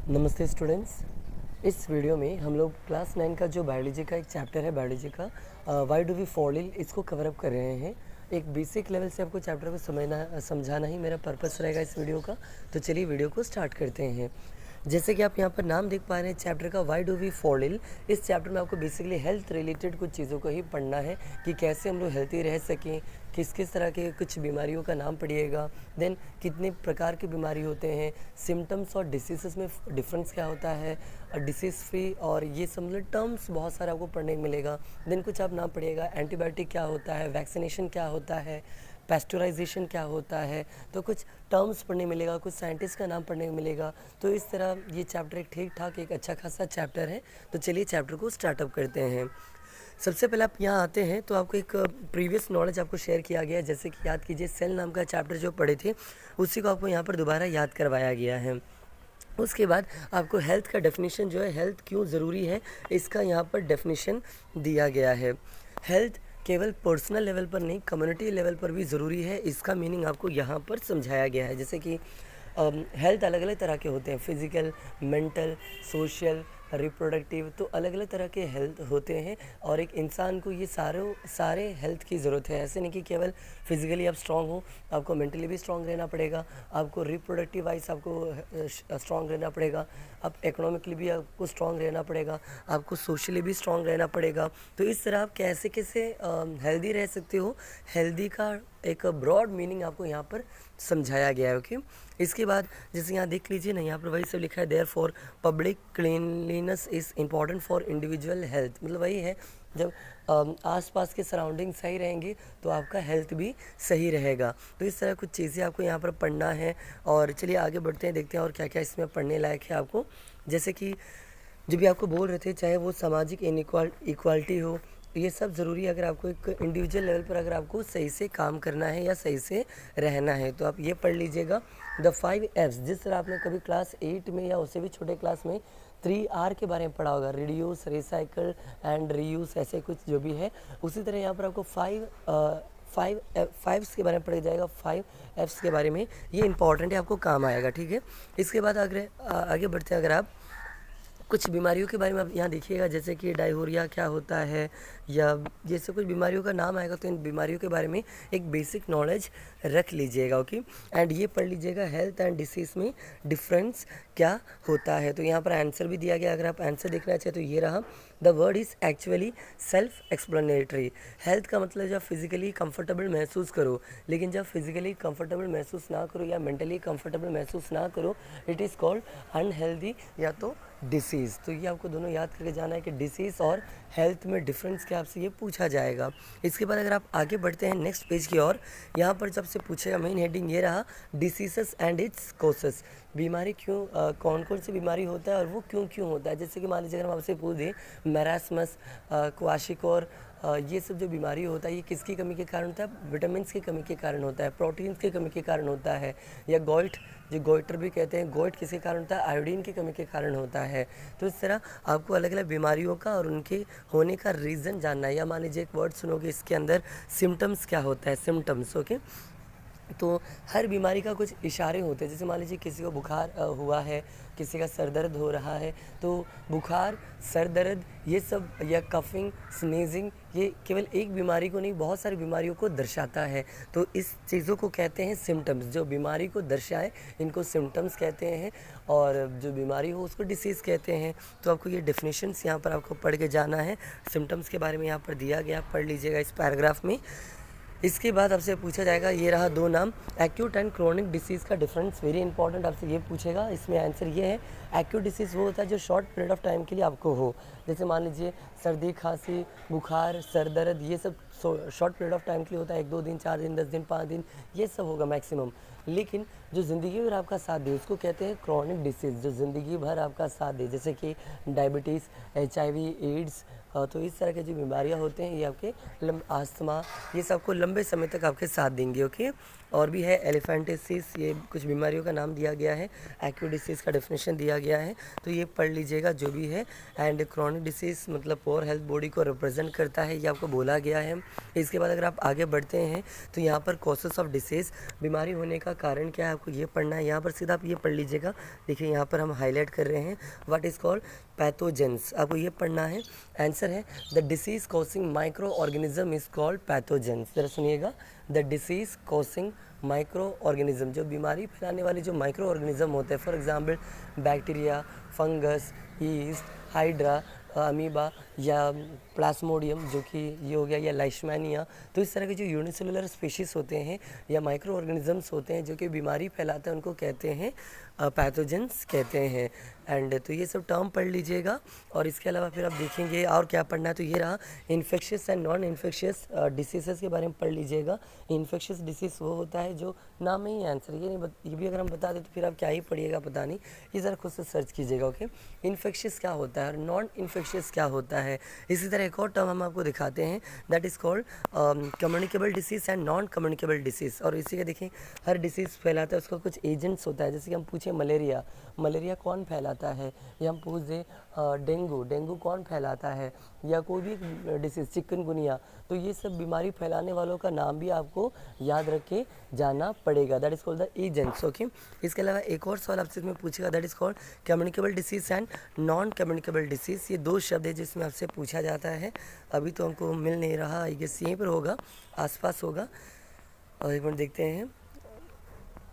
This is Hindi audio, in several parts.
नमस्ते स्टूडेंट्स। इस वीडियो में हम लोग क्लास 9 का जो बायोलॉजी का एक चैप्टर है बायोलॉजी का why do we fall ill, इसको कवर अप कर रहे हैं। एक बेसिक लेवल से आपको चैप्टर को समझाना ही मेरा पर्पस रहेगा इस वीडियो का। तो चलिए वीडियो को स्टार्ट करते हैं। जैसे कि आप यहाँ पर नाम देख पा रहे हैं चैप्टर का why do we fall ill. इस चैप्टर में आपको बेसिकली हेल्थ रिलेटेड कुछ चीज़ों को ही पढ़ना है कि कैसे हम लोग हेल्थी रह सकें, किस किस तरह के कुछ बीमारियों का नाम पढ़िएगा, देन कितने प्रकार की बीमारी होते हैं, सिम्टम्स और डिसीज़ में डिफरेंस क्या होता है, डिसीज़ फ्री और ये सब मतलब टर्म्स बहुत सारे आपको पढ़ने को मिलेगा। देन कुछ आप नाम पढ़िएगा, एंटीबायोटिक क्या होता है, वैक्सीनेशन क्या होता है, पेस्टोराइजेशन क्या होता है, तो कुछ टर्म्स पढ़ने मिलेगा, कुछ साइंटिस्ट का नाम पढ़ने को मिलेगा। तो इस तरह ये चैप्टर एक ठीक ठाक एक अच्छा खासा चैप्टर है। तो चलिए चैप्टर को स्टार्टअप करते हैं। सबसे पहले आप यहाँ आते हैं तो आपको एक प्रीवियस नॉलेज आपको शेयर किया गया है। जैसे कि याद कीजिए सेल नाम का चैप्टर जो पढ़े थे उसी को आपको यहाँ पर दोबारा याद करवाया गया है। उसके बाद आपको हेल्थ का डेफिनेशन जो है, हेल्थ क्यों ज़रूरी है, इसका यहाँ पर डेफिनेशन दिया गया है। हेल्थ केवल पर्सनल लेवल पर नहीं, कम्युनिटी लेवल पर भी ज़रूरी है, इसका मीनिंग आपको यहाँ पर समझाया गया है। जैसे कि हेल्थ अलग अलग तरह के होते हैं, फिज़िकल, मेंटल, सोशल, रिप्रोडक्टिव, तो अलग अलग तरह के हेल्थ होते हैं और एक इंसान को ये सारे हेल्थ की ज़रूरत है। ऐसे नहीं कि केवल फिज़िकली आप स्ट्रांग हो, आपको मेंटली भी स्ट्रांग रहना पड़ेगा, आपको रिप्रोडक्टिव वाइज आपको स्ट्रांग रहना पड़ेगा, आप इकोनॉमिकली भी आपको स्ट्रांग रहना पड़ेगा, आपको सोशली भी स्ट्रांग रहना पड़ेगा। तो इस तरह आप कैसे कैसे हेल्दी रह सकते हो, हेल्दी का एक ब्रॉड मीनिंग आपको यहाँ पर समझाया गया है। ओके, इसके बाद जैसे यहाँ देख लीजिए ना, यहाँ पर वही सब लिखा है, therefore public cleanliness is important for individual health. मतलब वही है, जब आसपास के सराउंडिंग सही रहेंगे तो आपका हेल्थ भी सही रहेगा। तो इस तरह कुछ चीज़ें आपको यहाँ पर पढ़ना है। और चलिए आगे बढ़ते हैं, देखते हैं और क्या क्या इसमें पढ़ने लायक है आपको। जैसे कि जो भी आपको बोल रहे थे, चाहे वो सामाजिक इक्वालिटी हो, ये सब ज़रूरी है। अगर आपको एक इंडिविजुअल लेवल पर अगर आपको सही से काम करना है या सही से रहना है तो आप ये पढ़ लीजिएगा, द 5 F's। जिस तरह आपने कभी क्लास 8 में या उससे भी छोटे क्लास में 3R के बारे में पढ़ा होगा, रिड्यूस, रिसाइकल एंड रीयूज, ऐसे कुछ जो भी है, उसी तरह यहाँ पर आपको 5 के बारे में पढ़ा जाएगा। 5 F's के बारे में, ये इंपॉर्टेंट है, आपको काम आएगा। ठीक है, इसके बाद अगर आगे बढ़ते हैं, अगर आप कुछ बीमारियों के बारे में आप यहाँ देखिएगा, जैसे कि डायरिया क्या होता है या जैसे कुछ बीमारियों का नाम आएगा, तो इन बीमारियों के बारे में एक बेसिक नॉलेज रख लीजिएगा। ओके, एंड ये पढ़ लीजिएगा, हेल्थ एंड डिसीज़ में डिफरेंस क्या होता है। तो यहाँ पर आंसर भी दिया गया, अगर आप आंसर देखना चाहें तो ये रहा, the word is actually self explanatory. Health का मतलब जब फिज़िकली कंफर्टेबल महसूस करो, लेकिन जब फिज़िकली कंफर्टेबल महसूस ना करो या मेंटली कंफर्टेबल महसूस ना करो, इट इज़ कॉल्ड अनहेल्दी या तो डिसीज़। तो ये आपको दोनों याद करके जाना है कि डिसीज़ और हेल्थ में डिफरेंस क्या, आपसे ये पूछा जाएगा। इसके बाद अगर आप आगे बढ़ते हैं नेक्स्ट पेज की ओर, यहाँ पर जब से पूछेगा मेन हेडिंग ये रहा, डिसीजेस एंड इट्स कॉजेस। बीमारी क्यों, कौन कौन सी बीमारी होता है और वो क्यों क्यों होता है। जैसे कि मान लीजिए अगर हम आपसे पूछ दें, मैरास्मस, क्वाशिकोर, ये सब जो बीमारी होता है ये किसकी कमी के कारण होता है, विटामिन की कमी के कारण होता है, प्रोटीन्स की कमी के कारण होता है, या गोइट, जो गोइटर भी कहते हैं, गोइट किसके कारण होता है, आयोडीन की कमी के कारण होता है। तो इस तरह आपको अलग अलग बीमारियों का और उनके होने का रीज़न जानना है। या मान लीजिए एक वर्ड सुनोगे, इसके अंदर सिम्टम्स क्या होता है, सिम्टम्स। ओके, तो हर बीमारी का कुछ इशारे होते हैं। जैसे मान लीजिए किसी को बुखार हुआ है, किसी का सर दर्द हो रहा है, तो बुखार, सर दर्द, ये सब, या कफिंग, स्नीजिंग, ये केवल एक बीमारी को नहीं बहुत सारी बीमारियों को दर्शाता है। तो इस चीज़ों को कहते हैं सिम्टम्स। जो बीमारी को दर्शाए इनको सिम्टम्स कहते हैं, और जो बीमारी हो उसको डिसीज़ कहते हैं। तो आपको ये डेफिनेशंस यहाँ पर आपको पढ़ के जाना है। सिम्टम्स के बारे में यहाँ पर दिया गया, पढ़ लीजिएगा इस पैराग्राफ में। इसके बाद आपसे पूछा जाएगा, ये रहा 2 नाम, एक्यूट एंड क्रोनिक डिसीज़ का डिफरेंस, वेरी इंपॉर्टेंट, आपसे ये पूछेगा। इसमें आंसर ये है, एक्यूट डिसीज़ वो होता है जो शॉर्ट पीरियड ऑफ टाइम के लिए आपको हो। जैसे मान लीजिए सर्दी, खांसी, बुखार, सर दर्द, ये सब शॉर्ट पीरियड ऑफ टाइम के लिए होता है, 1-2 दिन, 4 दिन, 10 दिन, 5 दिन, ये सब होगा मैक्सिमम। लेकिन जो ज़िंदगी भर आपका साथ दे उसको कहते हैं क्रॉनिक डिसीज़, जो ज़िंदगी भर आपका साथ दे, जैसे कि डायबिटीज़, HIV, एड्स। तो इस तरह की जो बीमारियां होते हैं ये आपके अस्थमा, ये सबको लंबे समय तक आपके साथ देंगे। ओके, और भी है एलिफेंटिसिस, ये कुछ बीमारियों का नाम दिया गया है। एक्यूट डिसीज़ का डेफिनेशन दिया गया है, तो ये पढ़ लीजिएगा जो भी है। एंड क्रॉनिक डिसीज़ मतलब पोअर हेल्थ बॉडी को रिप्रेजेंट करता है, ये आपको बोला गया है। इसके बाद अगर आप आगे बढ़ते हैं तो यहाँ पर कॉसेस ऑफ डिसीज़, बीमारी होने का कारण क्या है आपको ये पढ़ना है। यहाँ पर सीधा आप ये पढ़ लीजिएगा, देखिए यहाँ पर हम हाईलाइट कर रहे हैं व्हाट इज़ कॉल्ड पैथोजेंस, आपको ये पढ़ना है। आंसर है the disease causing micro organism is called pathogens. जरा सुनिएगा, the disease causing micro organism, जो बीमारी फैलाने वाले जो माइक्रो ऑर्गेनिज्म होते हैं, for example bacteria, fungus, yeast, hydra, amoeba या प्लाज्मोडियम जो कि ये हो गया, या लाइशमैनिया, तो इस तरह के जो यूनिसेलुलर स्पीशीज़ होते हैं या माइक्रो ऑर्गेनिजम्स होते हैं जो कि बीमारी फैलाते हैं, उनको कहते हैं पैथोजेंस कहते हैं। एंड तो ये सब टर्म पढ़ लीजिएगा। और इसके अलावा फिर आप देखेंगे और क्या पढ़ना है, तो ये रहा infectious and non infectious disease के बारे में पढ़ लीजिएगा। इन्फेक्शियस डिसीज़ वो होता है जो नाम में ही आंसर, ये नहीं ये भी अगर हम बता दें तो फिर आप क्या ही पढ़िएगा पता नहीं, ये ज़रा खुद से सर्च कीजिएगा। ओके, इन्फेक्शियस क्या होता है और नॉन इन्फेक्शियस क्या होता है। इसी तरह एक और टर्म हम आपको दिखाते हैं, that is called communicable disease and non communicable disease. और इसी का देखें, हर डिसीज़ फैलाता है, उसका कुछ एजेंट्स होता है। जैसे कि हम पूछें मलेरिया, मलेरिया कौन फैलाता है, या हम पूछ दें डेंगू, डेंगू कौन फैलाता है, या कोई भी डिसीज़ चिकनगुनिया, तो ये सब बीमारी फैलाने वालों का नाम भी आपको याद रख के जाना पड़ेगा, that is called the agents. Okay, इसके अलावा एक और सवाल आपसे इसमें पूछेगा, that is called communicable disease and non communicable disease. ये दो शब्द है जिसमें आपसे पूछा जाता है। अभी तो हमको मिल नहीं रहा, आई गेस यहीं पर होगा, आसपास होगा। और एक मिनट देखते हैं,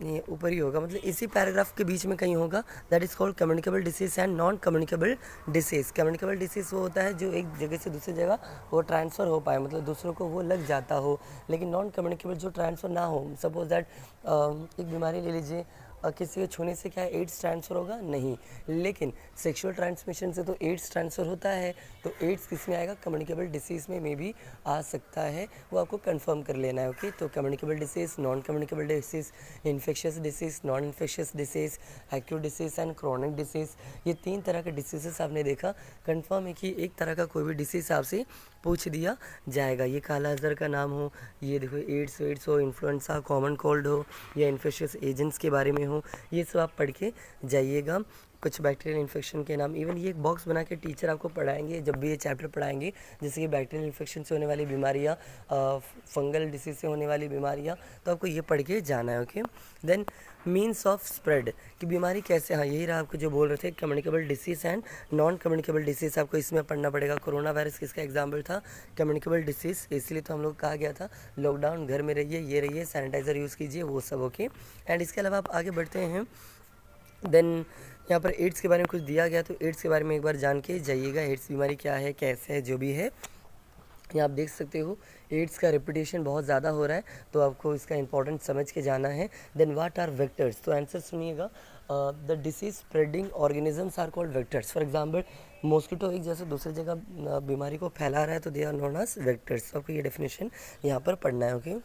ये ऊपर ही होगा, मतलब इसी पैराग्राफ के बीच में कहीं होगा। That is called communicable disease and non communicable disease. Communicable disease वो होता है जो एक जगह से दूसरी जगह वो ट्रांसफ़र हो पाए, मतलब दूसरों को वो लग जाता हो। लेकिन नॉन कम्युनिकेबल जो ट्रांसफ़र ना हो, सपोज दैट एक बीमारी ले लीजिए, किसी के छूने से क्या एड्स ट्रांसफ़र होगा, नहीं, लेकिन सेक्सुअल ट्रांसमिशन से तो एड्स ट्रांसफ़र होता है। तो एड्स किस में आएगा, कम्युनिकेबल डिसीज़ में भी आ सकता है, वो आपको कंफर्म कर लेना है। ओके, तो communicable disease, non communicable disease, infectious disease, non infectious disease, acute disease and chronic disease, ये 3 तरह के डिसीज़ेस आपने देखा। कंफर्म है कि एक तरह का कोई भी डिसीज़ आपसे पूछ दिया जाएगा। ये काला अजहर का नाम हो, ये देखो एड्स हो, इन्फ्लुएंजा, कॉमन कोल्ड हो, या इन्फेक्शियस एजेंट्स के बारे में हो, ये सब आप पढ़ के जाइएगा। कुछ बैक्टीरियल इन्फेक्शन के नाम, इवन ये एक बॉक्स बना के टीचर आपको पढ़ाएंगे जब भी ये चैप्टर पढ़ाएंगे, जैसे कि बैक्टीरियल इन्फेक्शन से होने वाली बीमारियाँ, फंगल डिसीज से होने वाली बीमारियाँ, तो आपको ये पढ़ के जाना है। Okay, then means of spread, कि बीमारी कैसे, हाँ यही रहा आपको जो बोल रहे थे, communicable disease and non communicable disease आपको इसमें पढ़ना पड़ेगा। कोरोना वायरस किसका एग्जाम्पल था, कम्युनिकेबल डिसीज़, इसलिए तो हम लोग कहा गया था लॉकडाउन, घर में रहिए, ये रहिए, सैनिटाइज़र यूज़ कीजिए, वो सब। ओके, एंड इसके अलावा आप आगे बढ़ते हैं। देन यहाँ पर एड्स के बारे में कुछ दिया गया, तो एड्स के बारे में एक बार जान के जाइएगा, एड्स बीमारी क्या है, कैसे है, जो भी है। यहाँ आप देख सकते हो एड्स का रेपुटेशन बहुत ज़्यादा हो रहा है, तो आपको इसका इंपॉर्टेंट समझ के जाना है। देन व्हाट आर वेक्टर्स, तो आंसर सुनिएगा, the disease spreading organisms are called vectors. For example mosquito एक जैसे दूसरी जगह बीमारी को फैला रहा है, तो they are known as vectors. आपको ये डेफिनेशन यहाँ पर पढ़ना है। ओके,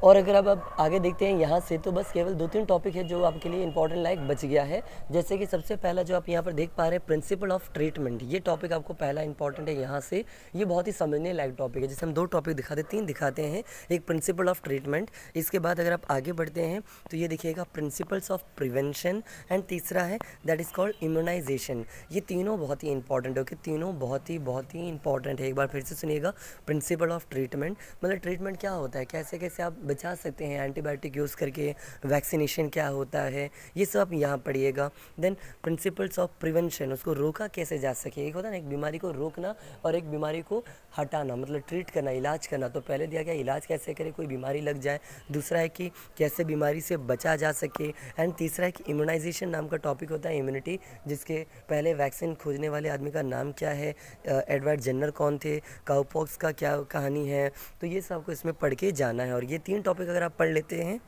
और अगर अब आगे देखते हैं यहाँ से, तो बस केवल 2-3 टॉपिक है जो आपके लिए इंपॉर्टेंट लाइक बच गया है। जैसे कि सबसे पहला जो आप यहाँ पर देख पा रहे हैं, प्रिंसिपल ऑफ ट्रीटमेंट, ये टॉपिक आपको पहला इंपॉर्टेंट है यहाँ से। ये बहुत ही समझने लायक टॉपिक है। जैसे हम 2 टॉपिक दिखाते, 3 दिखाते हैं, एक प्रिंसिपल ऑफ ट्रीटमेंट, इसके बाद अगर आप आगे बढ़ते हैं तो ये देखिएगा प्रिंसिपल्स ऑफ प्रिवेंशन, एंड तीसरा है दैट इज़ कॉल्ड इम्यूनाइजेशन। ये तीनों बहुत ही इंपॉर्टेंट है। ओके, तीनों बहुत ही इंपॉर्टेंट है। एक बार फिर से सुनिएगा, प्रिंसिपल ऑफ ट्रीटमेंट मतलब ट्रीटमेंट क्या होता है, कैसे कैसे आप बचा सकते हैं एंटीबायोटिक यूज़ करके, वैक्सीनेशन क्या होता है, ये सब आप यहाँ पढ़िएगा। देन प्रिंसिपल्स ऑफ प्रिवेंशन, उसको रोका कैसे जा सके। एक होता है ना, एक बीमारी को रोकना और एक बीमारी को हटाना, मतलब ट्रीट करना, इलाज करना। तो पहले दिया गया इलाज कैसे करें कोई बीमारी लग जाए, दूसरा है कि कैसे बीमारी से बचा जा सके, एंड तीसरा है कि इम्यूनाइजेशन नाम का टॉपिक होता है, इम्यूनिटी, जिसके पहले वैक्सीन खोजने वाले आदमी का नाम क्या है, एडवर्ड जेनर कौन थे, काउपॉक्स का क्या कहानी है, तो ये सब आपको इसमें पढ़ के जाना है। और ये 3 टॉपिक अगर आप पढ़ लेते हैं,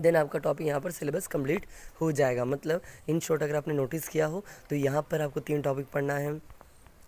देन आपका टॉपिक यहाँ पर सिलेबस कंप्लीट हो जाएगा। मतलब इन शॉर्ट अगर आपने नोटिस किया हो तो यहाँ पर आपको 3 टॉपिक पढ़ना है।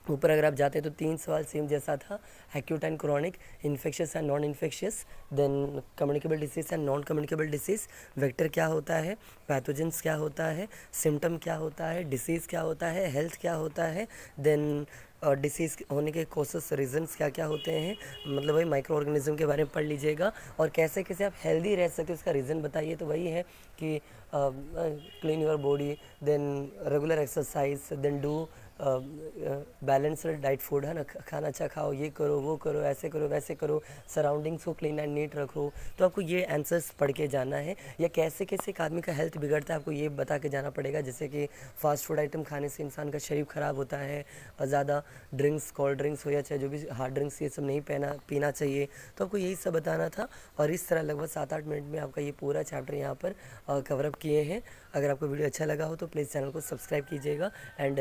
ऊपर अगर आप जाते हैं तो 3 सवाल सेम जैसा था, acute and chronic, infectious and non infectious, then communicable disease and non communicable disease, vector क्या होता है, पैथोजेंस क्या होता है, सिम्टम क्या होता है, डिसीज़ क्या होता है, हेल्थ क्या होता है, देन डिसीज़ होने के कॉसेस रीजंस क्या क्या होते हैं, मतलब वही माइक्रो ऑर्गेनिज्म के बारे में पढ़ लीजिएगा। और कैसे कैसे आप हेल्दी रह सकते हो उसका रीज़न बताइए। तो वही है कि clean your body, then regular exercise, then do balanced diet food, है ना, खाना अच्छा खाओ, ये करो वो करो, ऐसे करो वैसे करो, सराउंडिंग्स को क्लीन एंड नीट रखो। तो आपको ये आंसर्स पढ़ के जाना है। या कैसे कैसे एक आदमी का हेल्थ बिगड़ता है आपको ये बता के जाना पड़ेगा, जैसे कि फास्ट फूड आइटम खाने से इंसान का शरीर ख़राब होता है, और ज़्यादा ड्रिंक्स, कोल्ड ड्रिंक्स हो या चाहे जो भी हार्ड ड्रिंक्स, ये सब नहीं पीना चाहिए। तो आपको यही सब बताना था। और इस तरह लगभग 7-8 मिनट में आपका ये पूरा चैप्टर यहाँ पर कवर अप किए हैं। अगर आपको वीडियो अच्छा लगा हो तो प्लीज़ चैनल को सब्सक्राइब कीजिएगा। एंड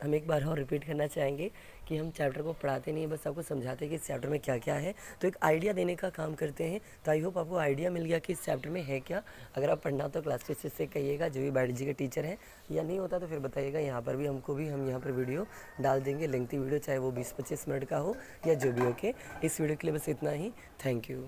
हम एक बार और रिपीट करना चाहेंगे कि हम चैप्टर को पढ़ाते नहीं, बस आपको समझाते हैं कि इस चैप्टर में क्या क्या है। तो एक आइडिया देने का काम करते हैं। तो आई होप आपको आइडिया मिल गया कि इस चैप्टर में है क्या। अगर आप पढ़ना हो तो क्लास टीचर से कहिएगा, जो भी बायोलॉजी के टीचर हैं, या नहीं होता तो फिर बताइएगा। यहाँ पर भी हम यहाँ पर वीडियो डाल देंगे, लेंथी वीडियो, चाहे वो 20-25 मिनट का हो या जो भी। ओके, इस वीडियो के लिए बस इतना ही। Thank you.